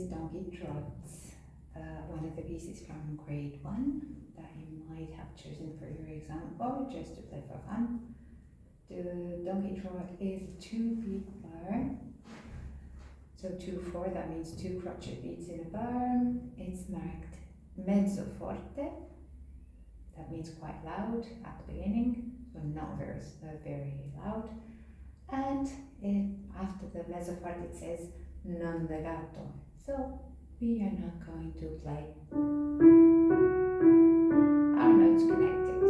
is Donkey Trot, one of the pieces from grade 1 that you might have chosen for your exam or just to play for fun. The Donkey Trot is a 2-beat bar. So 2-4, that means 2 crotchet beats in a bar. It's marked mezzo forte, that means quite loud at the beginning, so not very loud. And after the mezzo forte it says non legato, so we are not going to play our notes connected.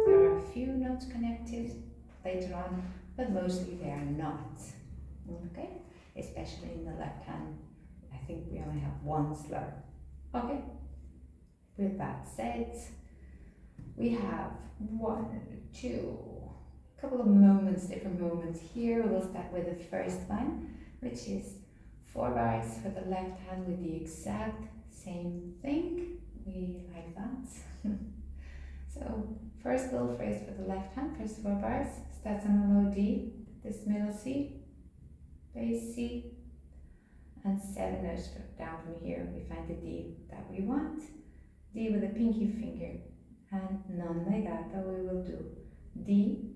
There are a few notes connected later on, but mostly they are not. Okay, especially in the left hand, I think we only have one slur. Okay, with that said, we have couple of moments, different moments here. We'll start with the first one, which is 4 bars for the left hand with the exact same thing. We like that. So first little phrase for the left hand, first 4 bars, starts on a low D, this middle C, bass C, and 7 notes down from here. We find the D that we want. D with a pinky finger, and non-legato we will do D,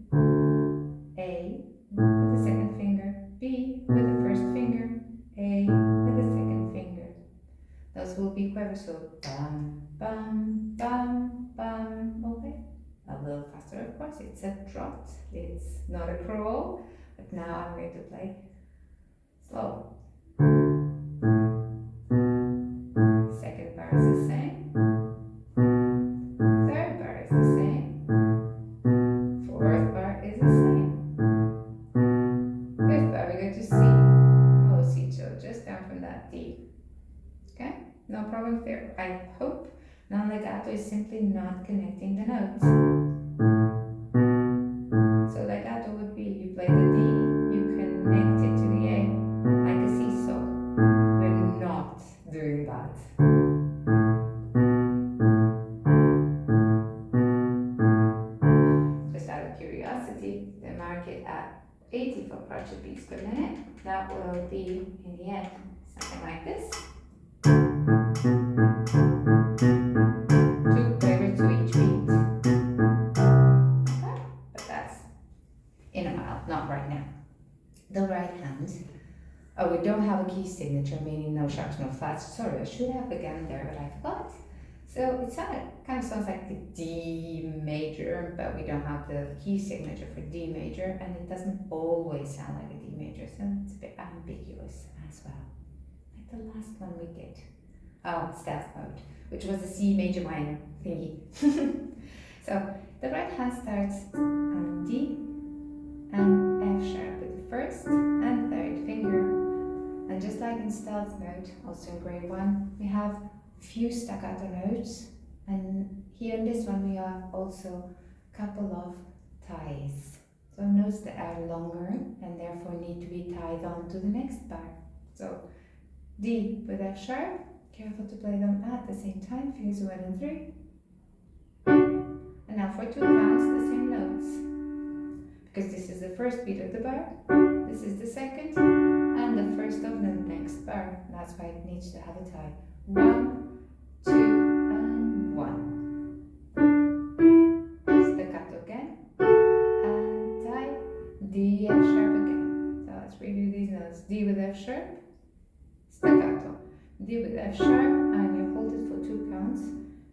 A with the second finger, B with the first finger, A with the second finger. Those will be quaver, so bum, bum, bum, bum. Okay, a little faster of course, it's a trot, it's not a crawl, but now I'm going to play slow. Second bar is the same. Third bar is the same. Fourth bar is the same. Fifth bar we go to C. Oh, C, so just down from that D. Okay, no problem there. I hope non-legato is simply not connecting the notes. So legato would be you play the D, you connect it to the A like a seesaw. We're not doing that. Just out of curiosity, they mark it at 84 crotchet beats per minute. That will be, in the end, something like this. 2 quavers to each beat. Okay, but that's in a while, not right now. The right hand. Oh, we don't have a key signature, meaning no sharps, no flats. Sorry, I should have begun there, but I forgot. So it kind of sounds like the D major, but we don't have the key signature for D major, and it doesn't always sound like a D major, so it's a bit ambiguous as well. Like the last one we did. Oh, stealth mode, which was the C major minor thingy. So the right hand starts on D and F sharp with the first and third finger. And just like in stealth mode, also in grade 1, we have few staccato notes, and here in this one we have also a couple of ties. So notes that are longer and therefore need to be tied on to the next bar. So D with F sharp, careful to play them at the same time, fingers 1 and 3. And now for 2 counts, the same notes. Because this is the first beat of the bar, this is the second, and the first of the next bar. That's why it needs to have a tie. 1, 2, and 1. Staccato again, and tie, D, F sharp again. So let's review these notes. D with F sharp, staccato. D with F sharp, and you hold it for 2 counts.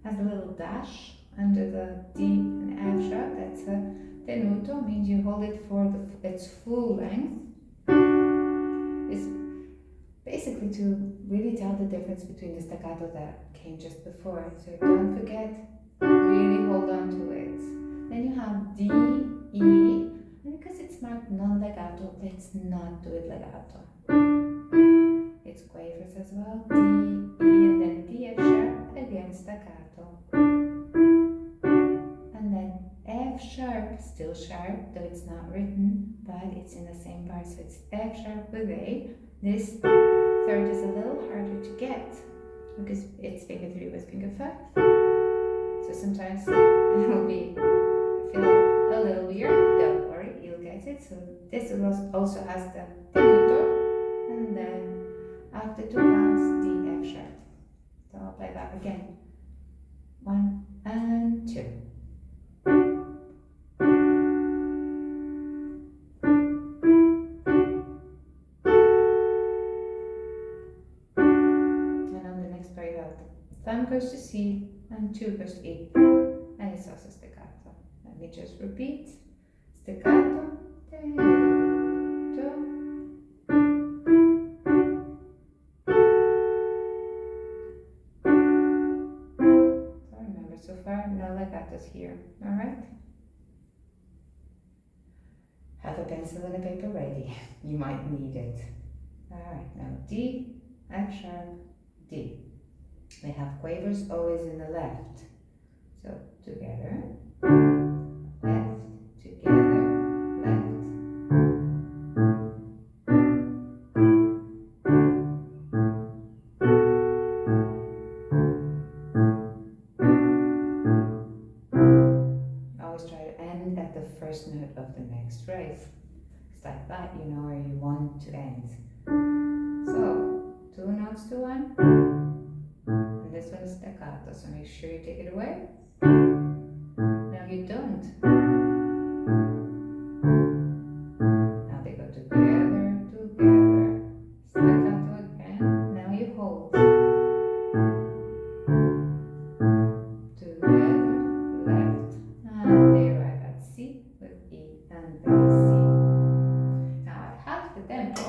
Has a little dash under the D and F sharp. That's a tenuto, means you hold it for its full length. It's basically to really tell the difference between the staccato that came just before. So don't forget, really hold on to it. Then you have D, E, and because it's marked non-legato, let's not do it legato. It's quavers as well, D, E, and then D, F sharp, again staccato. And then F sharp, still sharp, though it's not written, but it's in the same bar, so it's F sharp with A. This third is a little harder to get because it's finger 3 with finger 5. So sometimes it will feel a little weird. Don't worry, you'll get it. So this also has the tenuto, and then after 2 counts thumb goes to C, and 2 goes to E, and it's also staccato. Let me just repeat. Staccato, do. So remember, so far, no legatos here, alright? Have a pencil and a paper ready, you might need it. Alright, now D, F sharp, D. We have quavers always in the left. So together, left, together, left. Always try to end at the first note of the next phrase. It's like that, you know where you want to end. So, 2 notes to 1. And this one is staccato, so make sure you take it away. Now you don't. Now they go together, together. Staccato again. Now you hold. Together, left. And they arrive at C with E and bass C. Now at half the tempo.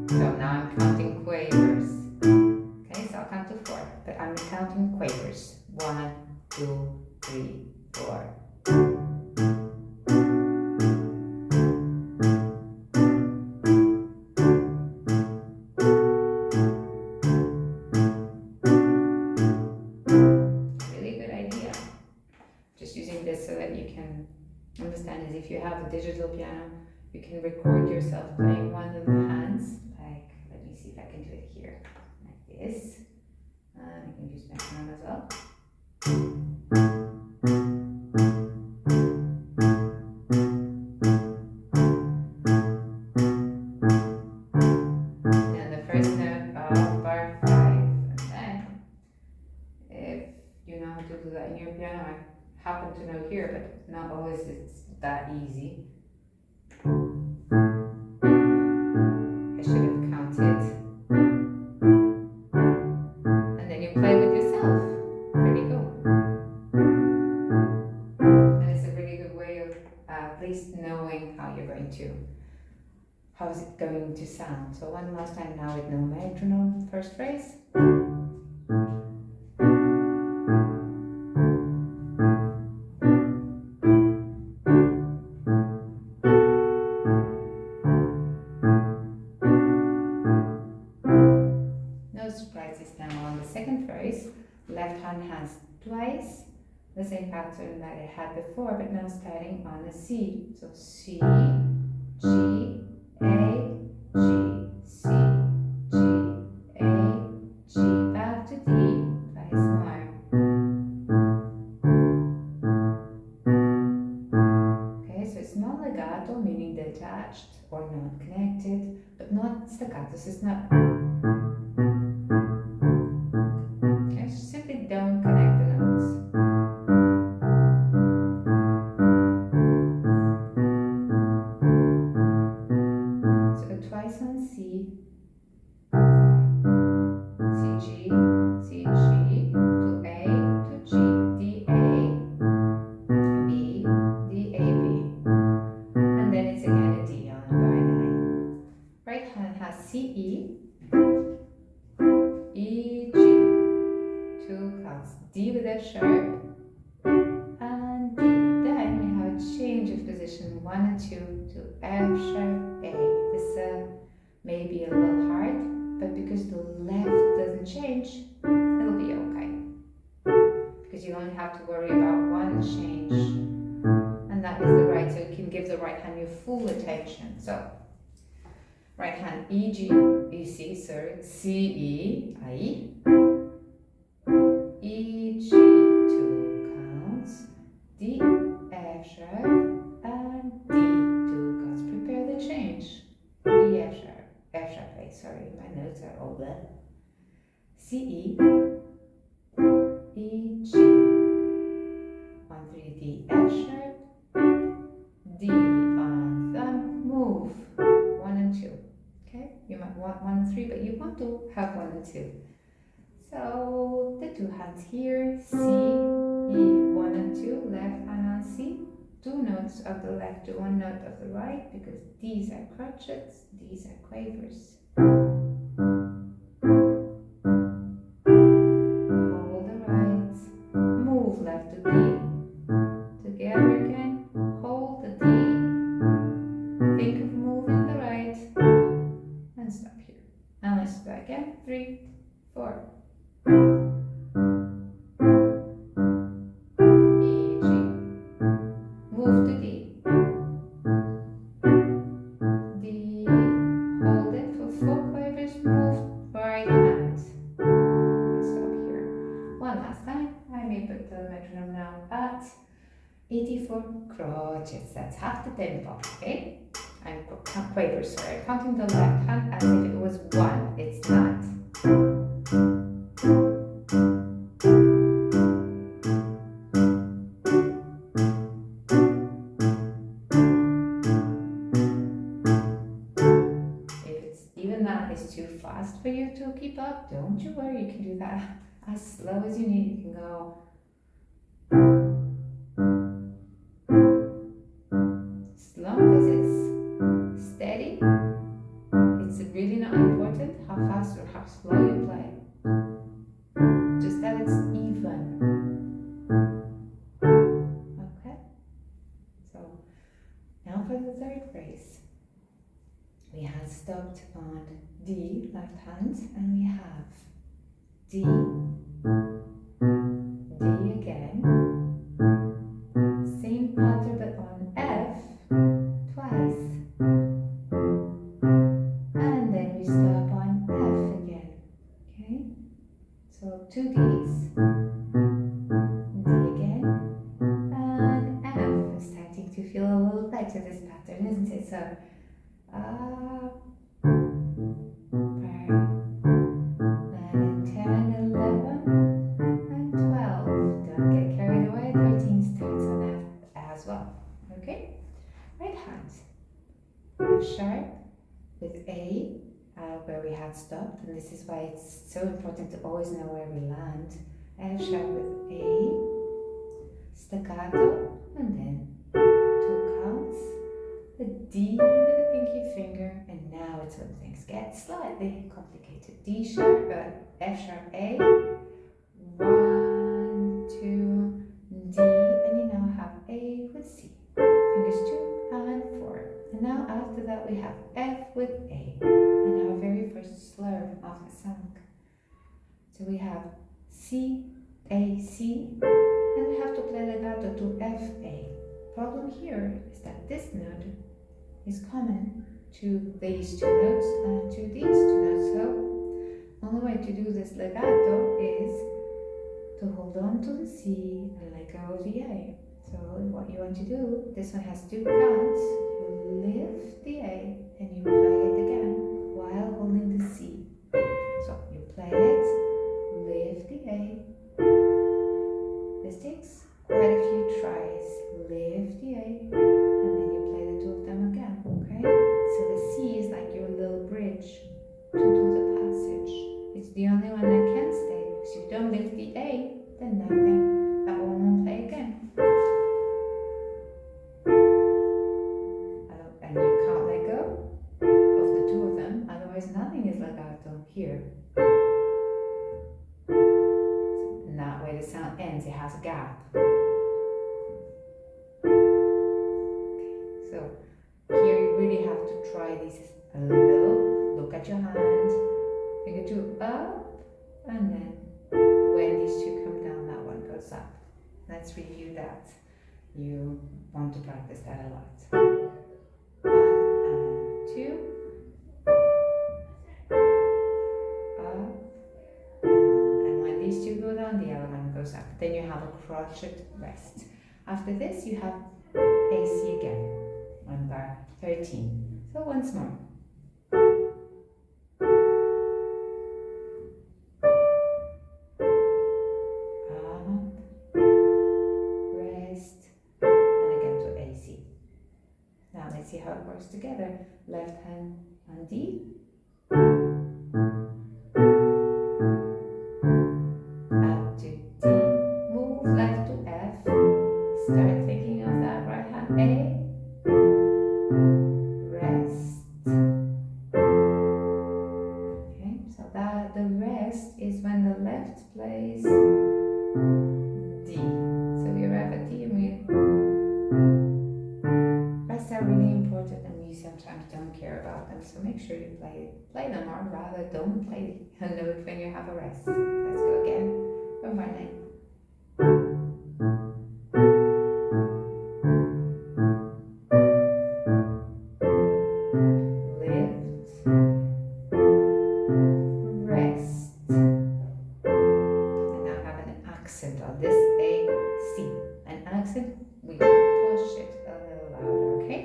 So now I'm counting quavers. Okay, so I'll count to 4, but I'm counting quavers. 1, 2, 3, 4. Really good idea. Just using this so that you can understand is if you have a digital piano, you can record yourself playing one of the hands. Like, let me see if I can do it here. Like this. You can use Metronome as well. And the first note of bar 5. And then, if you know how to do that in your piano, I happen to know here, but not always it's that easy. I should have counted. And then you play with yourself. Pretty cool. And it's a really good way of at least knowing how you're going to, how is it going to sound. So one last time now with no metronome, first phrase. Left hand has twice the same pattern that it had before, but now starting on a C. So C, G, A, G, C, G, A, G, back to D, twice more. Okay, so it's not legato, meaning detached or not connected, but not staccato, so it's not. Simply don't connect the notes. So twice on C, C, G, C, G, to A, to G, D, A, B, D, A, B. And then it's again a D on bar 9. Right hand has C, E, E, G. 2 counts. D with F sharp and D. Then we have a change of position 1 and 2 to F sharp A. This may be a little hard, but because the left doesn't change, it'll be okay. Because you only have to worry about one change, and that is the right, so you can give the right hand your full attention. So, right hand E, G, E, C, sorry, C, E, I. E, G, 2 counts, D, F sharp, and D, 2 counts. Prepare the change. E, F sharp, A, sorry, my notes are all bad. C, E, E, G, 1, 3, D, F sharp, D on thumb, move, 1 and 2. Okay, you might want 1 and 3, but you want to have 1 and 2. So the 2 hands here, C, E, 1 and 2, left hand on C, 2 notes of the left to 1 note of the right, because these are crotchets, these are quavers. Hold the right, move left to D, together again, hold the D, think of moving the right, and stop here. And let's do that again, 3, 4. E, G, move to D. D, hold it for 4 quavers, move right hand. Let's stop here. One last time. I may put the metronome now at 84 crotchets. That's half the tempo, okay? I'm quavers, sorry. I'm counting the left hand as if it was 1. It's not. Is too fast for you to keep up, don't you worry, you can do that as slow as you need. You can go as long as it's steady. It's really not important how fast or how slow you play, just that it's even. Okay, so now for the third phrase. We have stopped on D, left hand, and we have D, D again, same pattern but on F twice, and then we stop on F again, okay? So 2 Ds, D again, and F. It's starting to feel a little better, this pattern, isn't it? So 9, 10, 11, and 12. Don't get carried away. 13 starts on F as well. Okay? Right hand. F sharp with A, where we had stopped, and this is why it's so important to always know where we land. F sharp with A, staccato, and then 2 counts. The D with the pinky finger, and now it's when things get slightly complicated. D sharp, F sharp, A, 1, 2, D, and you now have A with C. Fingers 2 and 4. And now after that we have F with A, and our very first slur of the song. So we have C, A, C, and we have to play legato to F, A. Problem here is that this note is common to these 2 notes and to these 2 notes. So only way to do this legato is to hold on to the C and let go of the A. So what you want to do, this one has 2 counts. You lift the A and you play it again while holding the C. So you play it, lift the A. This takes quite a few tries. Lift the A, and then you play the 2 of them again, okay? So the C is like your little bridge to do the passage. It's the only one that can stay, because if you don't lift the A, then nothing, that one won't play again. And you can't let go of the 2 of them, otherwise nothing is legato here. And that way the sound ends, it has a gap. So here you really have to try this a little. Look at your hand, finger 2 up, and then when these 2 come down, that one goes up. Let's review that. You want to practice that a lot. 1 and 2, up, and when these 2 go down, the other one goes up. Then you have a crotchet rest. After this, you have AC again on bar 13. So once more. Up, rest, and again to AC. Now let's see how it works together. Left hand on D, sometimes don't care about them. So make sure you play them, or rather don't play a note when you have a rest. Let's go again. One more time. Accent on this A, C. An accent, we push it a little louder, okay?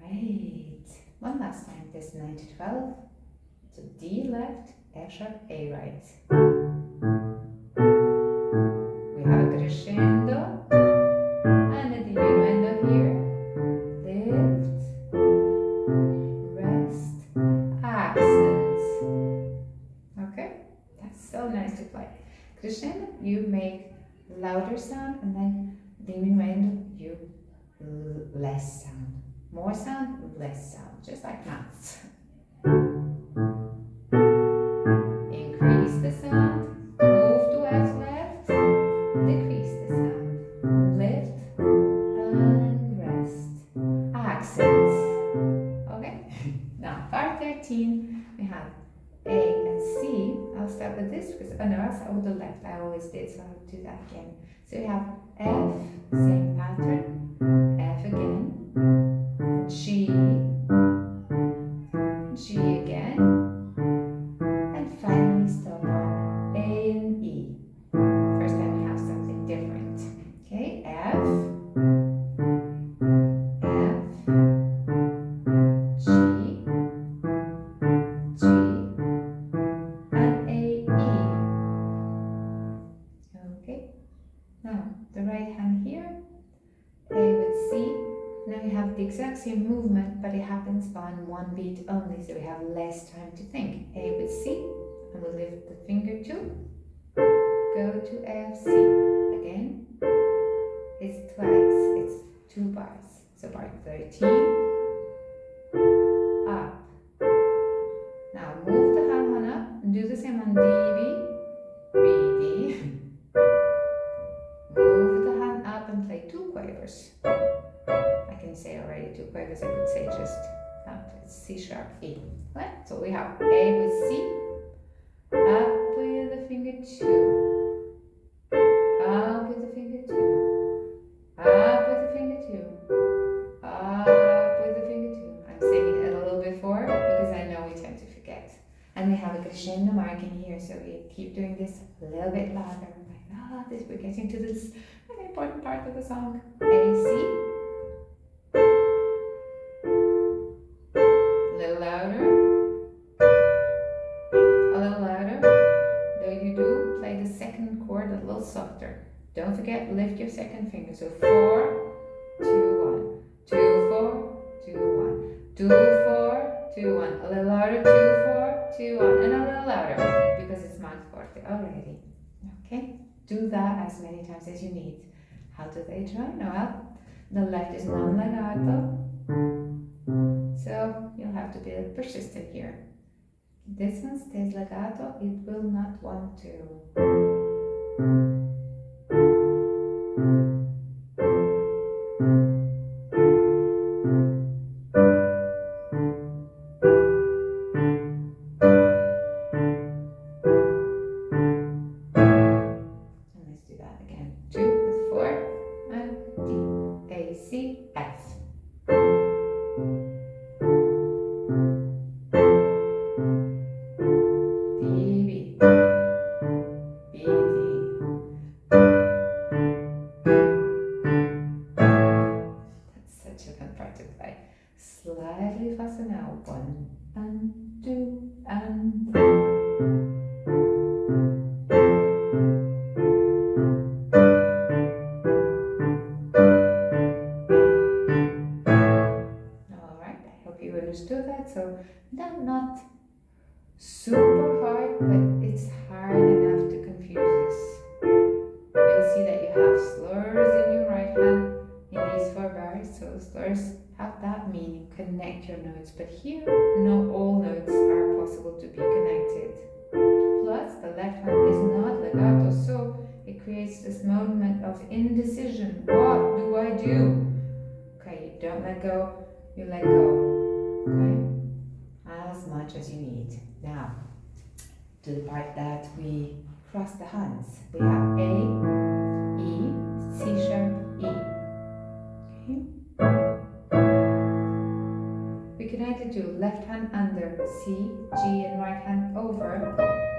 Right. One last time, this 9 to 12. So D left, F sharp, A right. We have a crescendo and a diminuendo here. Lift, rest, accents. Okay? That's so nice to play. Crescendo, you make louder sound, and then diminuendo, you less sound. More sound, less sound, just like maths. Increase the sound, move to F left, decrease the sound, lift and rest. Accents. Okay? Now, part 13, we have A and C. I'll start with this because no, I'll start with the left. I always did, so I'll do that again. So we have F, same pattern, F again, G, G again, and finally stop on A and E. First time we have something different. Okay, F, G, and A, E. Okay, now the right hand here, A with C. Now we have the exact same movement, but it happens on one beat only, so we have less time to think. A with C, and we lift the finger to, go to F, C. Again, it's twice, it's 2 bars. So bar 13, up. Now move the hand one up, and do the same on D, B, B, D. Move the hand up and play 2 quavers. I can say already 2 quavers, I could say just C sharp, E. Right? So we have A with C, up with the finger 2, up with the finger 2, up with the finger 2, up with the finger 2. I'm saying it a little before because I know we tend to forget. And we have a crescendo marking here, so we keep doing this a little bit louder. We're getting to this very important part of the song. A, C. A little louder. A little louder. Though you do, play the second chord a little softer. Don't forget, lift your second finger. So 4, 2, 1. 2, 4, 2, 1. 2, 4, 2, 1. A little louder. 2, 4, 2, 1. And a little louder because it's marked forte already. Okay? Do that as many times as you need. How do they join? Well, the left is non-legato, so you'll have to be persistent here. This one stays legato, it will not want to. Slightly faster now. 1 and 2 and 3. Alright, I hope you understood that. So not super hard, but it's hard enough to confuse us. You'll see that you have slurs in your right hand in these 4 bars, so slurs have that meaning, connect your notes, but here not all notes are possible to be connected. Plus the left hand is not legato, so it creates this moment of indecision. What do I do? Okay, you don't let go, you let go, okay? As much as you need. Now, to the part that we cross the hands. We have A, E, C sharp, E. Okay? We can either do left hand under C, G, and right hand over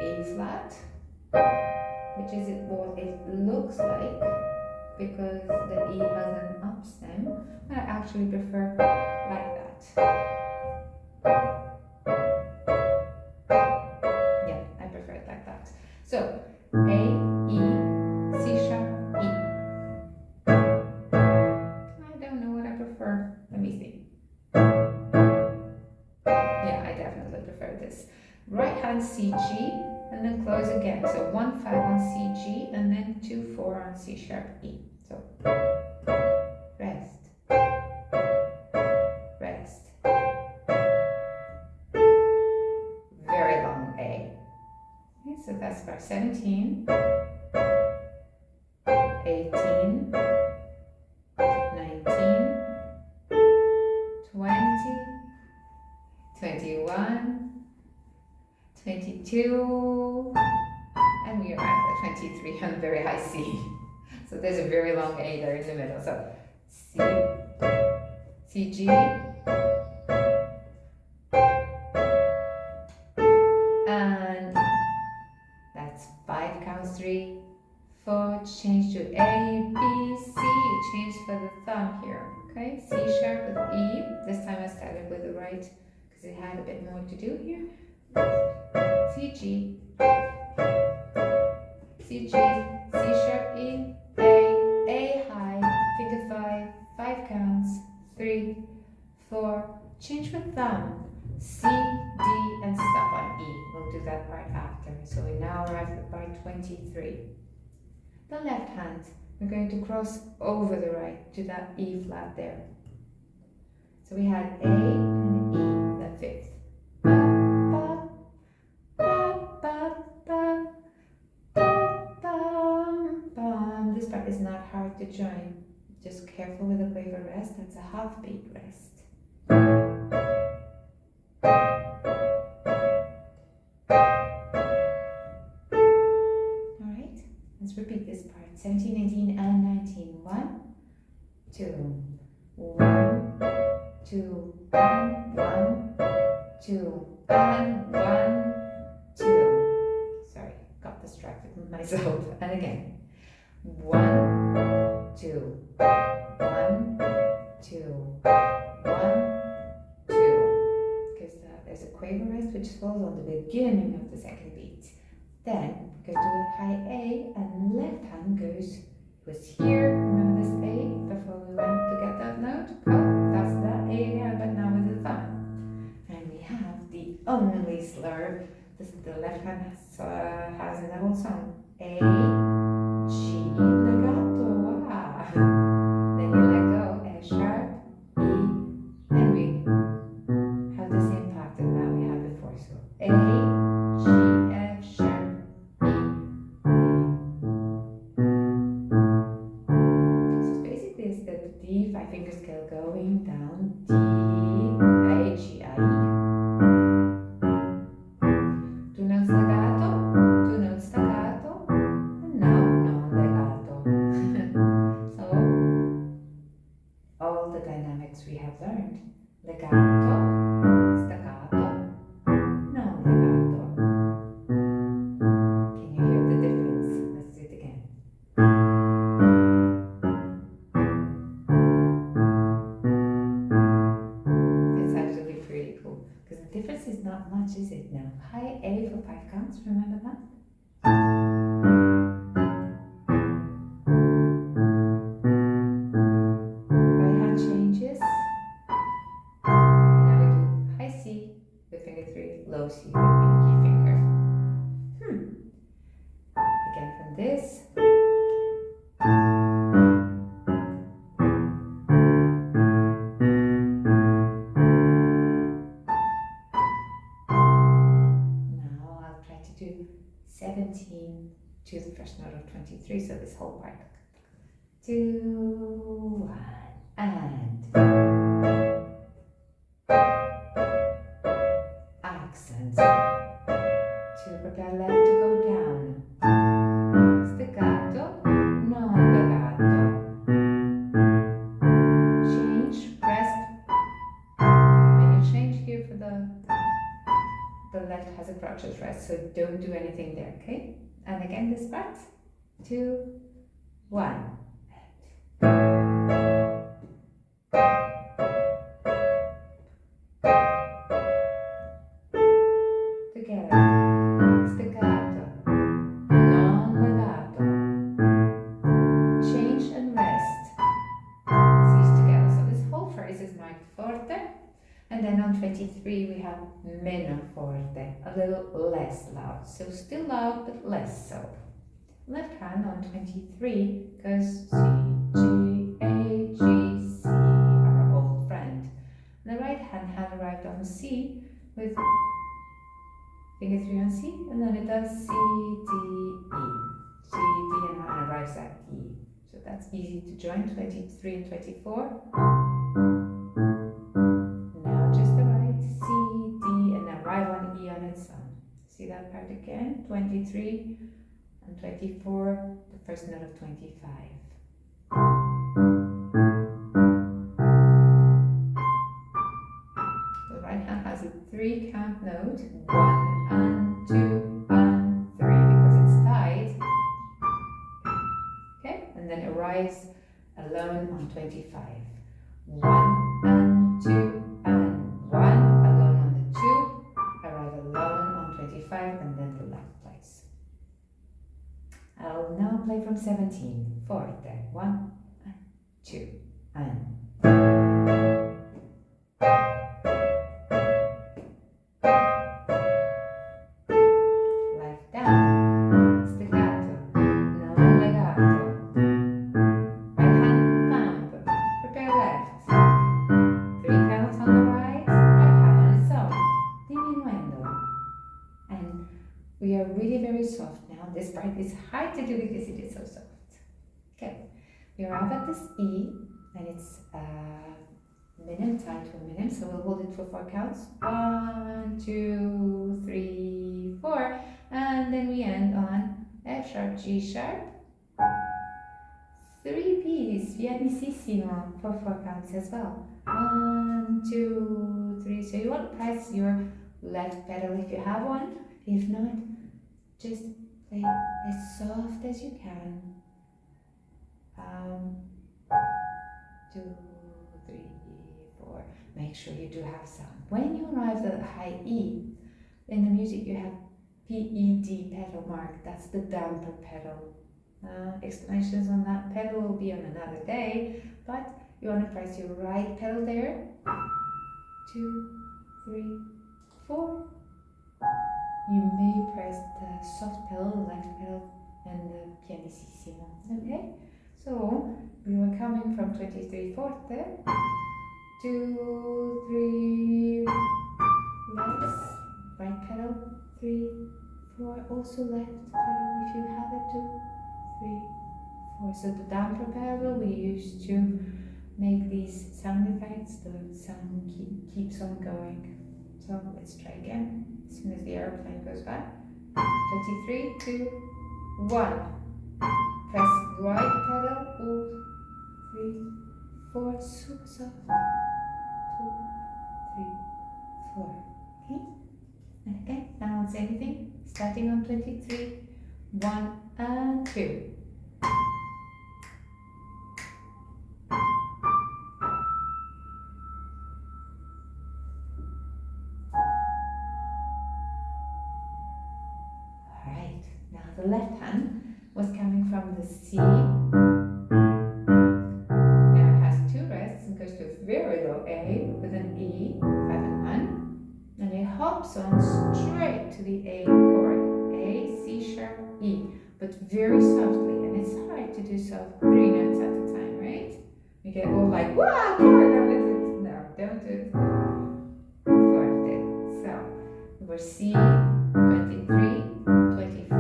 A flat, which is what it looks like because the E has an up stem. I actually prefer like that. Yeah, I prefer it like that. So A, E, C sharp, E. I don't know what I prefer. Let me see. Yeah, I definitely prefer this. Right hand C, G, and then close again. So 1, 5 on C, G, and then 2, 4 on C sharp, E. So rest, rest. Very long A. Okay, so that's bar 17, 18, 19, 20, 21, 22, and we are at 23 on a very high C. So there's a very long A there in the middle. So C, C, G, and that's 5 counts, 3, 4, change to A, B, C, change for the thumb here, okay? C sharp with E, this time I started with the right because it had a bit more to do here. C, G, C, G, C sharp, E, A high, finger 5, 5 counts, 3, 4, change with thumb, C, D, and stop on E. We'll do that part after. So we now arrive at part 23. The left hand, we're going to cross over the right to that E flat there. So we had A and E, the fifth. Ba, ba, ba, ba, ba, ba, ba. This part is not hard to join. Just careful with the quaver rest. That's a half beat rest. Alright, let's repeat this part. 17, 18, and 19. 1, 2, 1, 2, and 1, 2, and 1, 2. Sorry, got distracted with myself. And again. 1, 2, 1, 2, 1, 2. Because there's a quaver rest which falls on the beginning of the second beat. Then go to a high A and left hand goes, was here, remember this A before we went to get that note? Oh, that's that A again, but now with the thumb. And we have the only slur, the left hand has in the whole song. A, G, legato, wow. Then you let go, A sharp, E, and we have the same pattern that we had before. So A, G, F sharp, E. So basically it's the D 5 finger scale going down, D, A, G, I, E. 2 notes legato, 2 notes staccato, and now non-legato. So all the dynamics we have learned. Legato, staccato, non-legato. Can you hear the difference? Let's do it again. It's actually pretty cool because the difference is not much, is it now? High A for 5 counts, remember that? Right hand changes. And now we do high C with finger 3, low C with pinky finger. Again from this. Now I'll try to do 17 to the first note of 23, so this whole part. 2, 1, and the left has a crotchet rest, so don't do anything there, okay? And again this part, 2, 1. Together, staccato, non-legato, change and rest, cease together. So this whole phrase is marked forte, and then on 23 we have meno forte, a little less loud. So still loud, but less so. Left hand on 23 goes C, G, A, G, C, our old friend. The right hand had arrived on C with finger 3 on C, and then it does C, D, E. C, D, and arrives at E. So that's easy to join, 23 and 24. Now just the right, C, D, and arrive on E on its own. See that part again, 23 and 24, the first note of 25. The right hand has a 3 count note, 1 and 2 and 3, because it's tied. Okay, and then it arrives alone on 25. 1 and 2 and 1, alone on the 2, arrive alone on 25, and then the left place. I'll now play from 17, forte, 1 and 2 and left down, staccato, non legato, right hand thumb, prepare left, 3 counts on the right hand on its own, diminuendo, and we are really very soft now. This part is hard to do because it is so soft. Okay, we arrive at this E, and it's minim tied to a minim, so we'll hold it for 4 counts. 1, 2, 3, 4, and then we end on F sharp, G sharp, 3 P's, pianissimo, for 4 counts as well. 1, 2, 3. So you want to press your left pedal if you have one. If not, just play as soft as you can. 2, 3, 4. Make sure you do have sound. When you arrive at high E, in the music you have PED pedal mark. That's the damper pedal. Explanations on that pedal will be on another day, but you want to press your right pedal there. 2, 3, 4. You may press the soft pedal, the left pedal, and the pianissimo. Okay? So we were coming from 23 forte, 2, 3, less, right pedal, 3, 4, also left pedal if you have it, 2, 3, 4. So the damper pedal we use to make these sound effects, the sound keeps on going. So let's try again, as soon as the airplane goes by. 23, 2, 1. Press right pedal, 2, 3, 4, super soft, 2, 3, 4, okay? And again, now I'll say anything, starting on 23, 1 and 2. Alright, now the left hand was coming from the C. Now it has 2 rests and goes to a very low A with an E, 5 and 1. And it hops on straight to the A chord. A, C sharp, E, but very softly. And it's hard to do so 3 notes at a time, right? You get all like, wow, chord, no, don't do it. Forte. So, we're C, 23, 24.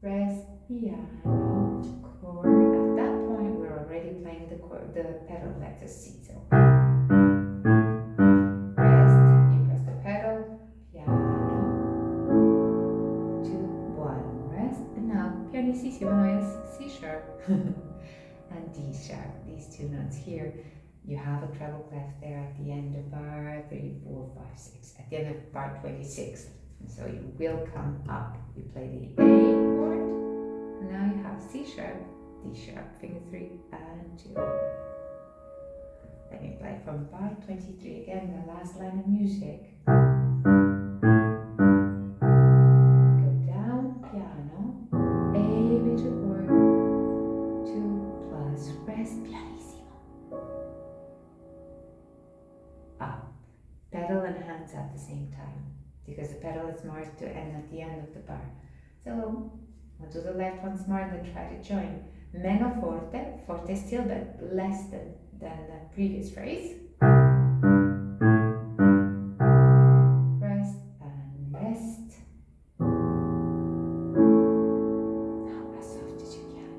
Rest, piano, chord. At that point, we're already playing the chord, the pedal letter C. So rest, you press the pedal, piano, 2, 1, rest, and now pianissimo is C sharp and D sharp. These 2 notes here. You have a treble clef there at the end of bar 3, 6, at the end of bar 26. So you will come up, you play the A chord, and now you have C sharp, D sharp, finger 3 and 2. Let me play from bar 23 again, the last line of music. Go down, piano, A major chord, 2 plus rest, pianissimo. Up, pedal and hands at the same time, because the pedal is marked to end at the end of the bar. So I'll do the left once more and then try to join. Meno forte, forte still, but less than the previous phrase. Rest and rest. Now as soft as you can.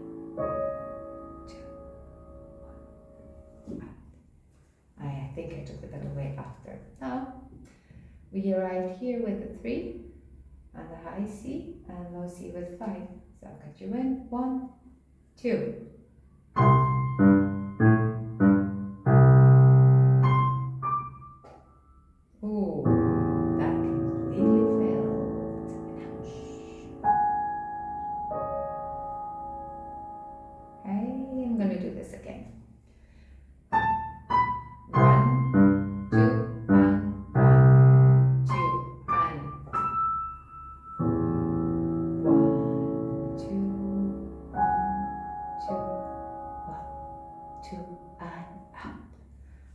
2, 1. I think I took the pedal away after. Now we arrived here with the 3 and the high C and low C with 5. So I'll cut you in. 1, 2. Ooh, that completely failed. Okay, I'm gonna do this again. 1, 2, and 1, 2, and 1, 2, 1, 2, 1, 2, and up.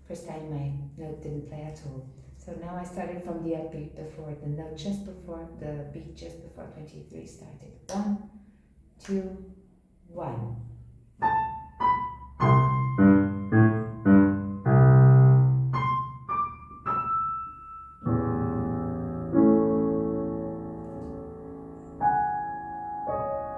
First time my note didn't play at all. So now I started from the upbeat before, the note just before, the beat just before 23 started. 1, 2, 1.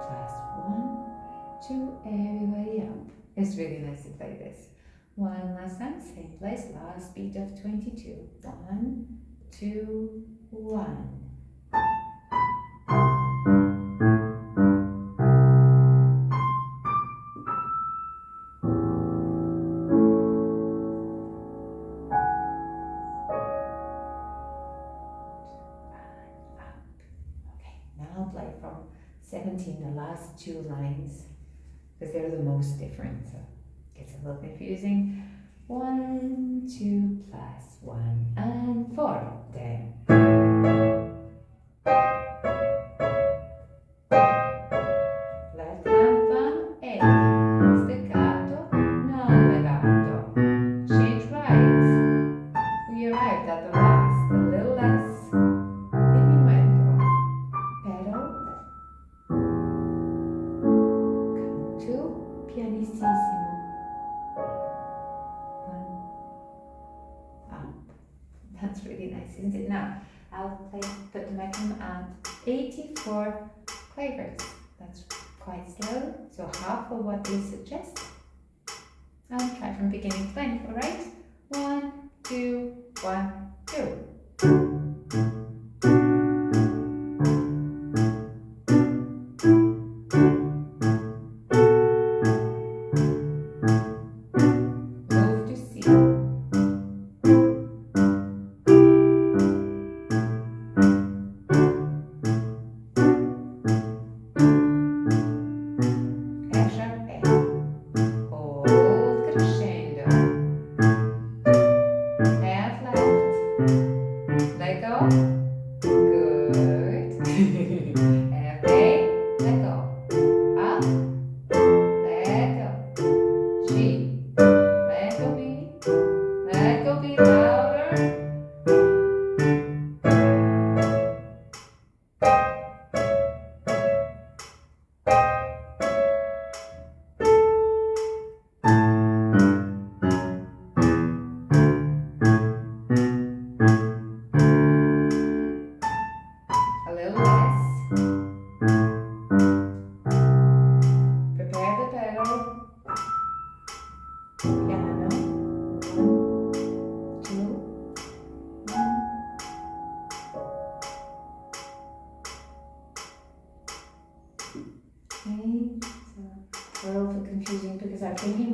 Last 1, 2, everybody up. It's really nice to play this. One last time, same place, last beat of 22. 1, 2, 1. Okay, now I'll play from 17, the last 2 lines, because they're the most different. So it's a little confusing. 1, 2 plus 1 and 4. Then left hand on A, staccato, non legato. Change right. We arrived at the last, a little less. Diminuendo. Pedal. Come to pianissimo. That's really nice, isn't it? Now, I'll put the metronome at 84 quavers. That's quite slow, so half of what they suggest. I'll try from beginning to end, alright? 1, 2, 1, 2.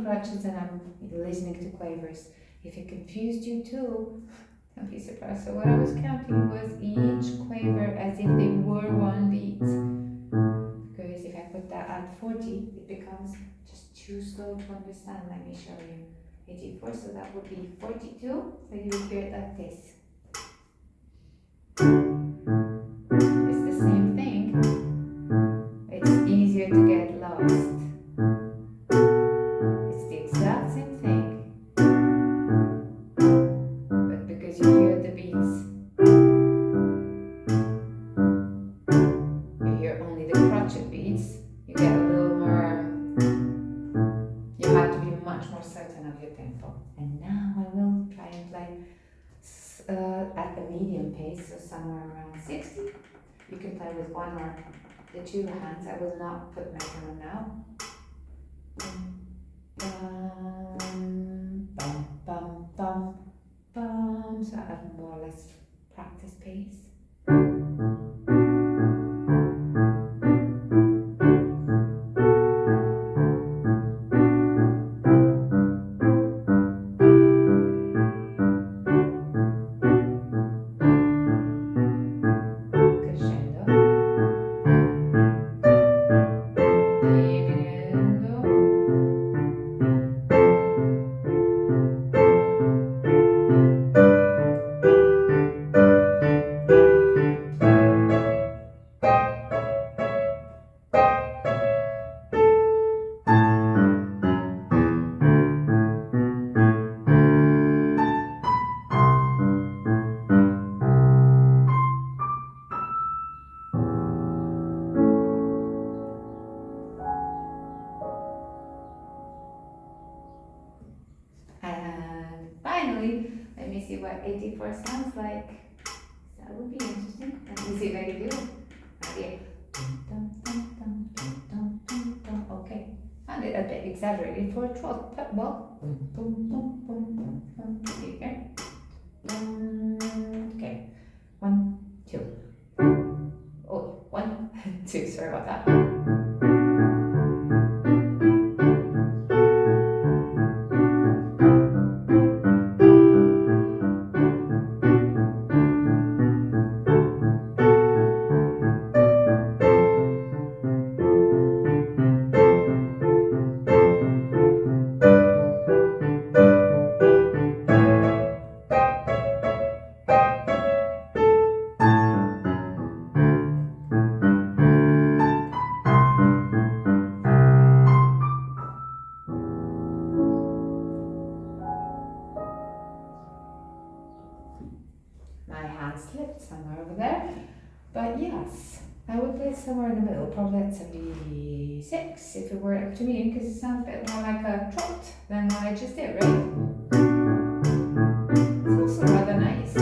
Crotchets and I'm listening to quavers. If it confused you too, Don't be surprised. So what I was counting was each quaver as if they were one beat. Because if I put that at 40, it becomes just too slow to understand. Let me show you. 84, so that would be 42. So you would hear it like this. It's the same thing. It's easier to get lost. It's the exact same thing. But because you hear the beats, you hear only the crotchet beats, you get a little more, you have to be much more certain of your tempo. And now I will try and play at a medium pace, so somewhere around 60. You can play with one or the two hands. I will not put metronome now. Bum, bum, bum, bum, bum. So I have more or less practice pace. Crescendo. Diminuendo. And finally, let me see what 84 sounds like. That would be interesting. Let me see if I can do it. Okay. Okay. And a bit exaggerated for a trot. Well, okay. Okay. 1, 2. Oh, 1, 2. Sorry about that. My hand slipped somewhere over there, but yes, I would play it somewhere in the middle, probably at 76 if it were up to me, because it sounds a bit more like a trot than what I just did, right? It's also rather nice.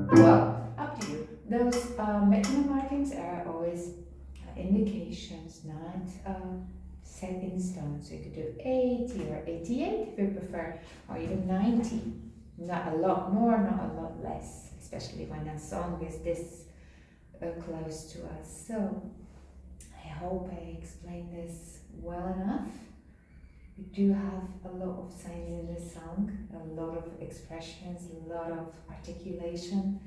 Oh well, up to you. Those metronome markings are always indications, not set in stone. So you could do 80 or 88 if you prefer, or even 90. Not a lot more, not a lot less, especially when a song is this close to us. So I hope I explained this well enough. We do have a lot of signs in this song, a lot of expressions, a lot of articulation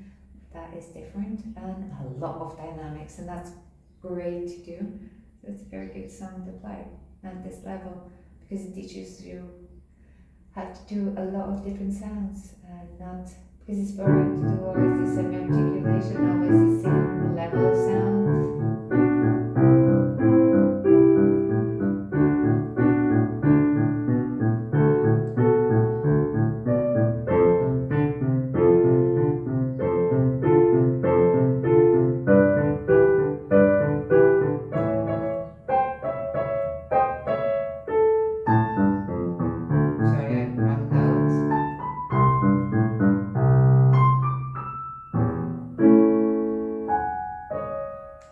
that is different, and a lot of dynamics, and that's great to do. So it's a very good song to play at this level because it teaches you how to do a lot of different sounds and not, because it's boring to do always the same articulation, always the same level of sound.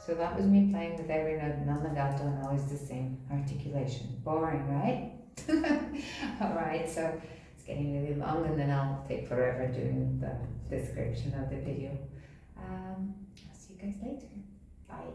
So that was me playing with every note non-legato and always the same articulation. Boring, right? Alright, so it's getting really long and then I'll take forever doing the description of the video. I'll see you guys later. Bye.